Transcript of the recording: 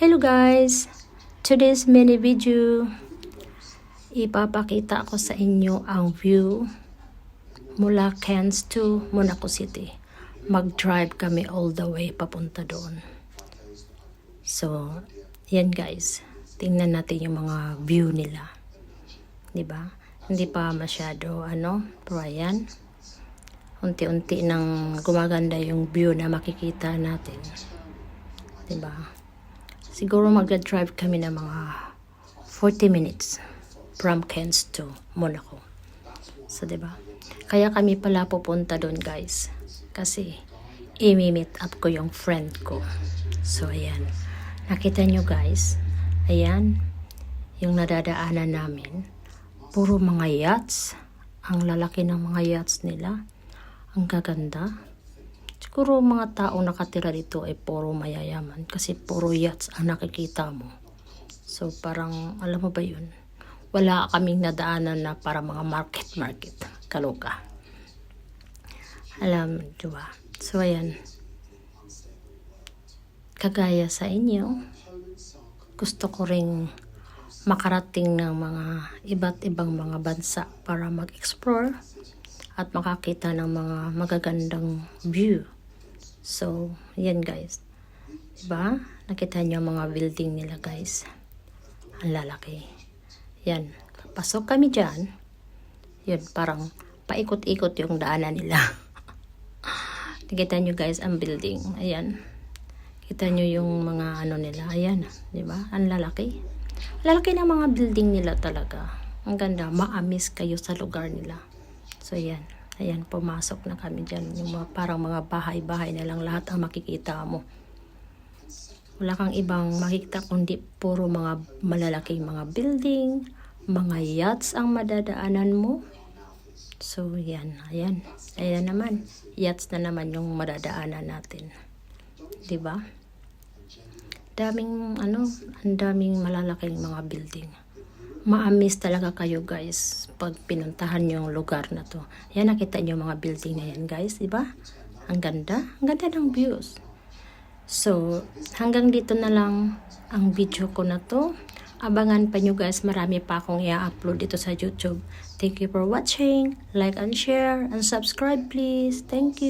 Hello guys! Today's mini video, ipapakita ko sa inyo ang view mula Cairns to Monaco City. Mag-drive kami all the way papunta doon. So, yan guys. Tingnan natin yung mga view nila. Diba? Hindi pa masyado, pero ayan. Unti-unti nang gumaganda yung view na makikita natin. Diba? Siguro mag-drive kami ng mga 40 minutes from Cairns to Monaco. So, diba? Kaya kami pala pupunta doon, guys. Kasi, i-meet up ko yung friend ko. So, ayan. Nakita nyo, guys. Ayan. Yung nadadaanan namin. Puro mga yachts. Ang lalaki ng mga yachts nila. Ang gaganda. Siguro mga taong nakatira dito ay puro mayayaman kasi puro yachts ang nakikita mo. So parang, alam mo ba yun? Wala kaming nadaanan na para mga market. Kaloka. Alam, diba? So ayan. Kagaya sa inyo, gusto ko ring makarating ng mga iba't ibang mga bansa para mag-explore at makakita ng mga magagandang view. So, yan guys. Diba? Nakita nyo mga building nila guys. Ang lalaki. Yan. Pasok kami dyan. Yun, parang paikot-ikot yung daanan nila. Nakita nyo guys ang building. Ayan. Kita nyo yung mga nila. Ayan. Diba? Ang lalaki. Lalaki ng mga building nila talaga. Ang ganda. Maamis kayo sa lugar nila. So, yan. Ayan, pumasok na kami dyan. Yung parang mga bahay-bahay na lang lahat ang makikita mo. Wala kang ibang makikita kundi puro mga malalaking mga building, mga yachts ang madadaanan mo. So, yan. Ayan. Ayan naman. Yachts na naman yung madadaanan natin. Diba? Daming, ang daming malalaking mga building. Ma-amaze talaga kayo guys pag pinuntahan nyo yung lugar na to. Yan, nakita nyo mga building na yan guys, diba? Ang ganda ng views. So, hanggang dito na lang ang video ko na to. Abangan pa nyo guys, marami pa akong i-upload dito sa YouTube. Thank you for watching. Like and share and subscribe please. Thank you.